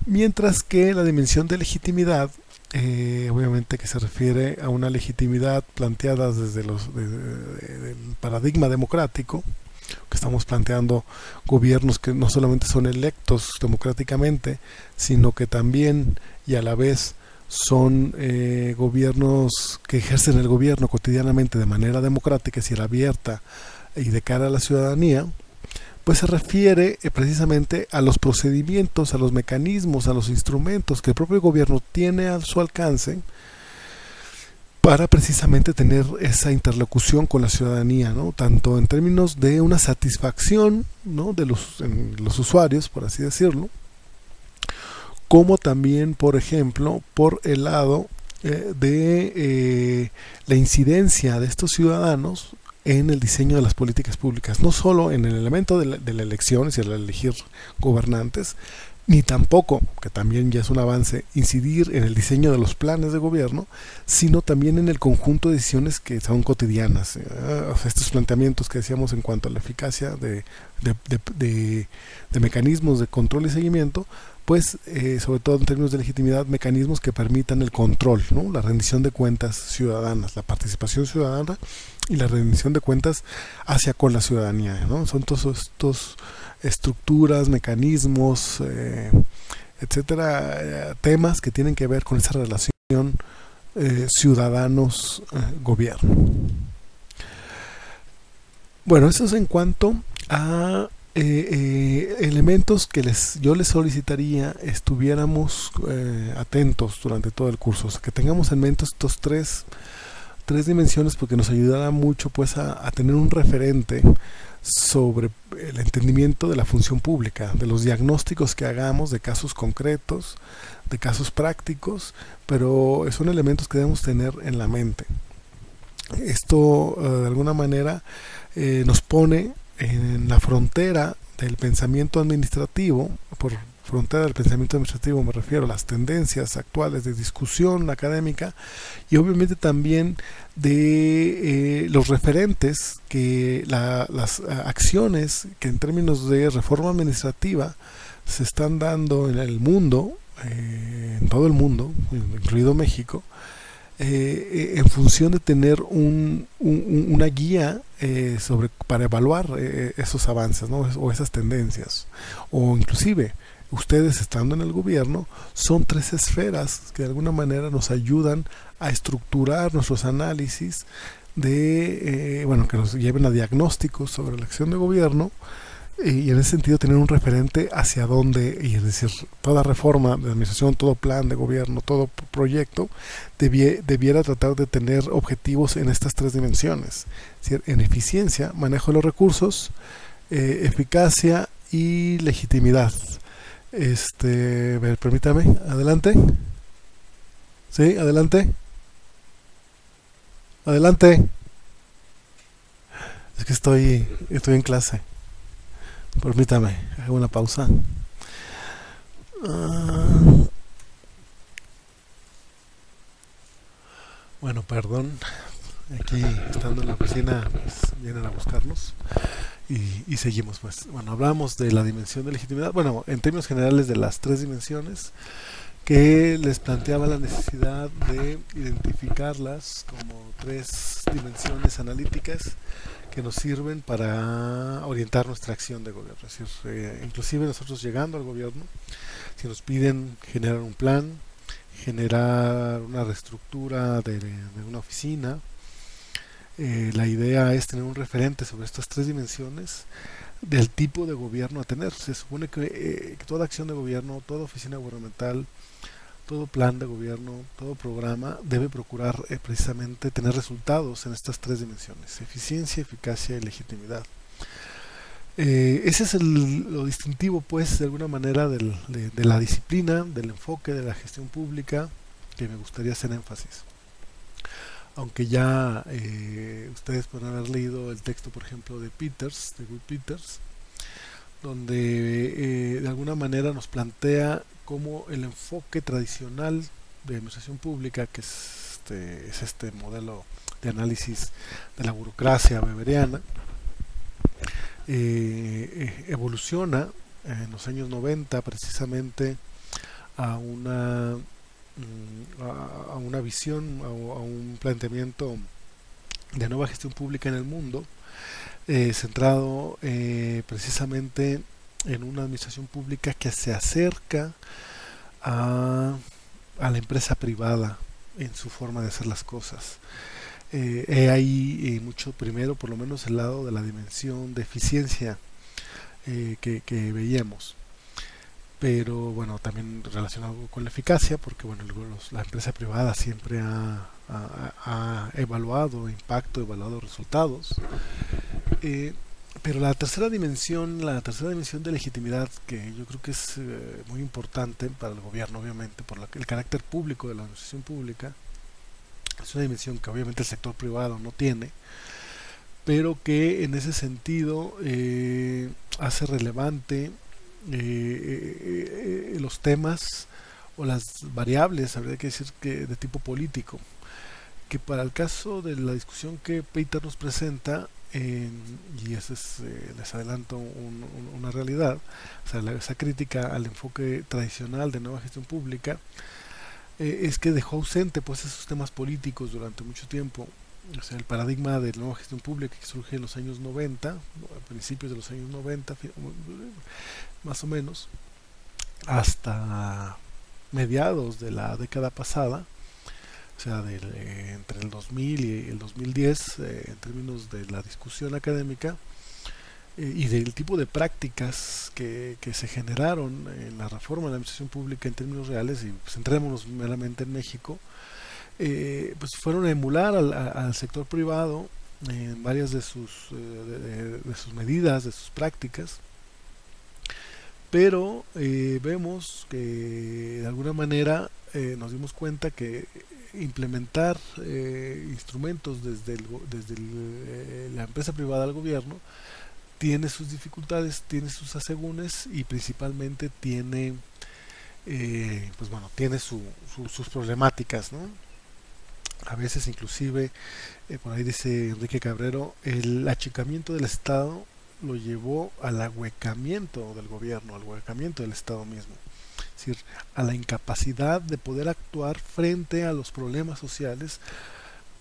Mientras que la dimensión de legitimidad, obviamente que se refiere a una legitimidad planteada desde el paradigma democrático, que estamos planteando gobiernos que no solamente son electos democráticamente, sino que también y a la vez son gobiernos que ejercen el gobierno cotidianamente de manera democrática, es decir, abierta y de cara a la ciudadanía, pues se refiere precisamente a los procedimientos, a los mecanismos, a los instrumentos que el propio gobierno tiene a su alcance para precisamente tener esa interlocución con la ciudadanía, ¿no? Tanto en términos de una satisfacción, ¿no?, de los usuarios, por así decirlo, como también, por ejemplo, por el lado de la incidencia de estos ciudadanos en el diseño de las políticas públicas, no solo en el elemento de la elección, es decir, el elegir gobernantes, ni tampoco, que también ya es un avance, incidir en el diseño de los planes de gobierno, sino también en el conjunto de decisiones que son cotidianas. O sea, estos planteamientos que decíamos en cuanto a la eficacia de mecanismos de control y seguimiento, pues sobre todo en términos de legitimidad, mecanismos que permitan el control, ¿no?, la rendición de cuentas ciudadanas, la participación ciudadana y la rendición de cuentas hacia con la ciudadanía, ¿no? Son todos estos estructuras, mecanismos, etcétera, temas que tienen que ver con esa relación ciudadanos-gobierno. Bueno, eso es en cuanto a elementos que yo les solicitaría estuviéramos atentos durante todo el curso, o sea, que tengamos en mente estos tres dimensiones, porque nos ayudará mucho pues a tener un referente sobre el entendimiento de la función pública, de los diagnósticos que hagamos de casos concretos, de casos prácticos, pero son elementos que debemos tener en la mente. Esto de alguna manera nos pone en la frontera del pensamiento administrativo. Por frontera del pensamiento administrativo me refiero a las tendencias actuales de discusión académica y obviamente también de los referentes que las acciones que en términos de reforma administrativa se están dando en el mundo, en todo el mundo, incluido México, en función de tener una guía para evaluar esos avances, ¿no?, o esas tendencias, o inclusive ustedes estando en el gobierno son tres esferas que de alguna manera nos ayudan a estructurar nuestros análisis que nos lleven a diagnósticos sobre la acción de gobierno, y en ese sentido tener un referente hacia dónde, y es decir, toda reforma de administración, todo plan de gobierno, todo proyecto debiera tratar de tener objetivos en estas tres dimensiones, es decir, en eficiencia, manejo de los recursos, eficacia y legitimidad. Permítame, adelante. Sí, adelante. Adelante. Es que estoy en clase. Permítame, hago una pausa. Bueno, perdón. Aquí, estando en la oficina, pues vienen a buscarnos. Y seguimos, pues. Bueno, hablamos de la dimensión de legitimidad. Bueno, en términos generales de las tres dimensiones, que les planteaba la necesidad de identificarlas como tres dimensiones analíticas que nos sirven para orientar nuestra acción de gobierno. Es decir, inclusive nosotros llegando al gobierno, si nos piden generar un plan, generar una reestructura de una oficina, la idea es tener un referente sobre estas tres dimensiones del tipo de gobierno a tener. Se supone que toda acción de gobierno, toda oficina gubernamental, todo plan de gobierno, todo programa debe procurar precisamente tener resultados en estas tres dimensiones: eficiencia, eficacia y legitimidad. Ese es lo distintivo, pues, de alguna manera de la disciplina, del enfoque de la gestión pública, que me gustaría hacer énfasis. Aunque ya ustedes pueden haber leído el texto, por ejemplo, de Guy Peters, donde de alguna manera nos plantea cómo el enfoque tradicional de administración pública, que es este modelo de análisis de la burocracia weberiana, evoluciona en los años 90 precisamente a una a una visión, a un planteamiento de nueva gestión pública en el mundo, centrado precisamente en una administración pública que se acerca a la empresa privada en su forma de hacer las cosas. Hay mucho, primero, por lo menos el lado de la dimensión de eficiencia que veíamos, pero bueno, también relacionado con la eficacia, porque bueno, la empresa privada siempre ha evaluado impacto, evaluado resultados, eh, pero la tercera dimensión de legitimidad, que yo creo que es muy importante para el gobierno, obviamente, por el carácter público de la administración pública, es una dimensión que obviamente el sector privado no tiene, pero que en ese sentido hace relevante los temas o las variables, habría que decir, que de tipo político, que para el caso de la discusión que Peter nos presenta, y eso es, les adelanto una realidad, o sea, esa crítica al enfoque tradicional de nueva gestión pública, es que dejó ausente pues esos temas políticos durante mucho tiempo. O sea, el paradigma de nueva gestión pública que surge en los años 90, a principios de los años 90, más o menos, hasta mediados de la década pasada, o sea, entre el 2000 y el 2010, en términos de la discusión académica y del tipo de prácticas que se generaron en la reforma de la administración pública en términos reales, y centrémonos meramente en México, pues fueron a emular al sector privado en varias de de sus medidas, de sus prácticas, pero vemos que de alguna manera nos dimos cuenta que implementar instrumentos la empresa privada al gobierno tiene sus dificultades, tiene sus asegúnes y principalmente tiene pues bueno, tiene sus problemáticas, ¿no? A veces inclusive, por ahí dice Enrique Cabrero, el achicamiento del Estado lo llevó al ahuecamiento del gobierno, al ahuecamiento del Estado mismo, es decir, a la incapacidad de poder actuar frente a los problemas sociales,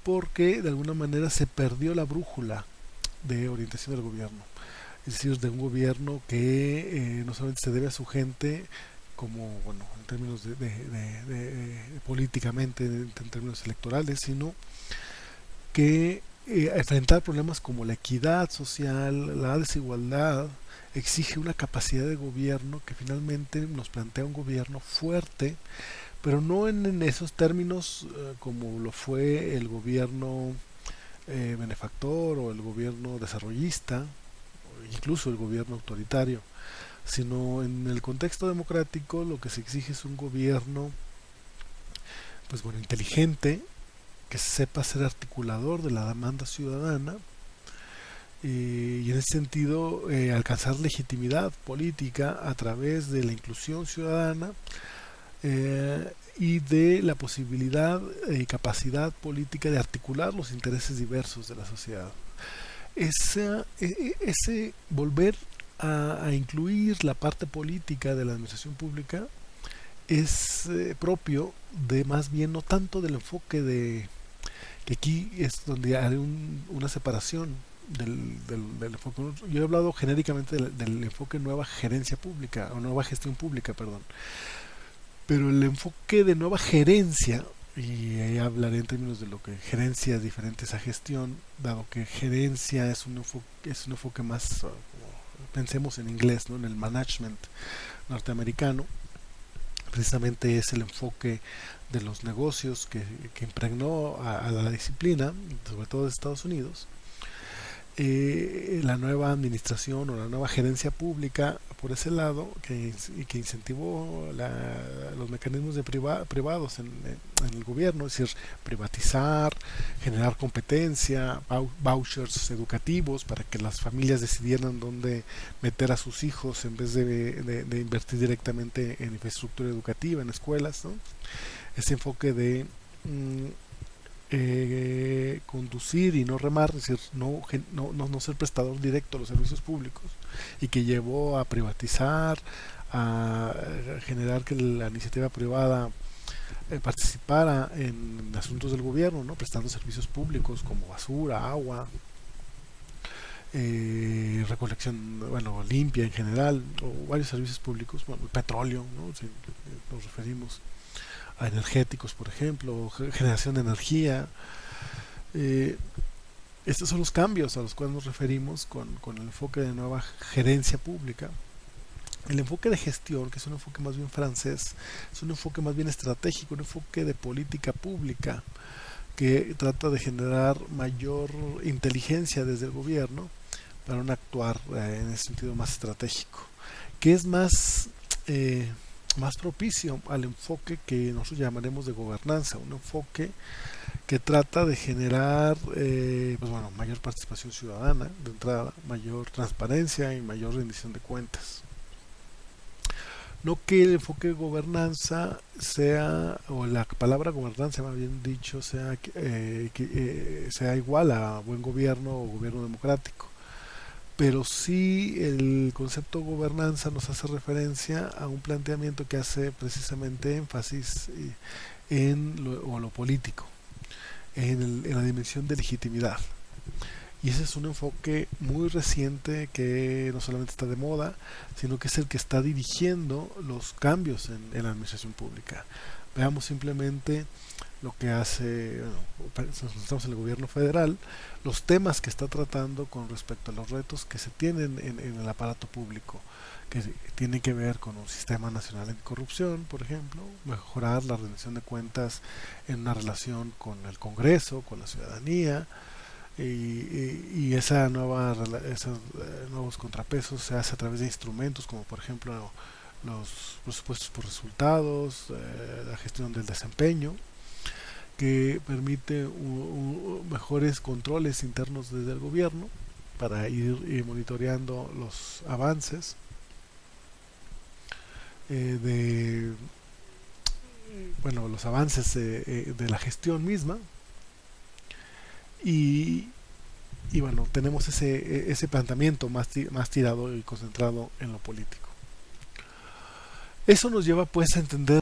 porque de alguna manera se perdió la brújula de orientación del gobierno, es decir, de un gobierno que no solamente se debe a su gente, como bueno, en términos políticamente, en términos electorales, sino que enfrentar problemas como la equidad social, la desigualdad, exige una capacidad de gobierno que finalmente nos plantea un gobierno fuerte, pero no en esos términos como lo fue el gobierno benefactor o el gobierno desarrollista, o incluso el gobierno autoritario, sino en el contexto democrático lo que se exige es un gobierno pues bueno, inteligente, que sepa ser articulador de la demanda ciudadana y en ese sentido alcanzar legitimidad política a través de la inclusión ciudadana y de la posibilidad y capacidad política de articular los intereses diversos de la sociedad. Ese volver a incluir la parte política de la administración pública es propio de más bien no tanto del enfoque de que aquí es donde haré una separación del enfoque. Yo he hablado genéricamente del enfoque nueva gerencia pública o nueva gestión pública, perdón, pero el enfoque de nueva gerencia, y ahí hablaré en términos de lo que gerencia es diferente a gestión, dado que gerencia es un enfoque más pensemos en inglés, ¿no? En el management norteamericano, precisamente es el enfoque de los negocios que impregnó a la disciplina, sobre todo de Estados Unidos. La nueva administración o la nueva gerencia pública por ese lado que incentivó los mecanismos de privados en el gobierno, es decir, privatizar, generar competencia, vouchers educativos para que las familias decidieran dónde meter a sus hijos en vez de invertir directamente en infraestructura educativa, en escuelas, ¿no? Ese enfoque de conducir y no remar, es decir, no ser prestador directo a los servicios públicos, y que llevó a privatizar, a generar que la iniciativa privada participara en asuntos del gobierno, ¿no? Prestando servicios públicos como basura, agua, recolección, bueno, limpia en general, o varios servicios públicos, bueno, petróleo, ¿no? Si nos referimos a energéticos, por ejemplo, generación de energía. Eh, Estos son los cambios a los cuales nos referimos con el enfoque de nueva gerencia pública. El enfoque de gestión, que es un enfoque más bien francés, es un enfoque más bien estratégico, un enfoque de política pública que trata de generar mayor inteligencia desde el gobierno para un actuar en ese sentido más estratégico, que es más propicio al enfoque que nosotros llamaremos de gobernanza, un enfoque que trata de generar pues bueno, mayor participación ciudadana de entrada, mayor transparencia y mayor rendición de cuentas. No que el enfoque de gobernanza sea, o la palabra gobernanza más bien dicho, sea igual a buen gobierno o gobierno democrático, pero sí el concepto gobernanza nos hace referencia a un planteamiento que hace precisamente énfasis en lo político, en la dimensión de legitimidad. Y ese es un enfoque muy reciente que no solamente está de moda, sino que es el que está dirigiendo los cambios en la administración pública. Veamos simplemente lo que hace, bueno, estamos en el gobierno federal, los temas que está tratando con respecto a los retos que se tienen en el aparato público, que tienen que ver con un sistema nacional anticorrupción, por ejemplo, mejorar la rendición de cuentas en una relación con el Congreso, con la ciudadanía, y esos nuevos contrapesos se hace a través de instrumentos como por ejemplo los presupuestos por resultados, la gestión del desempeño, que permite mejores controles internos desde el gobierno para ir monitoreando los avances de bueno, los avances de la gestión misma. Y, y bueno, tenemos ese planteamiento más tirado y concentrado en lo político. Eso nos lleva pues a entender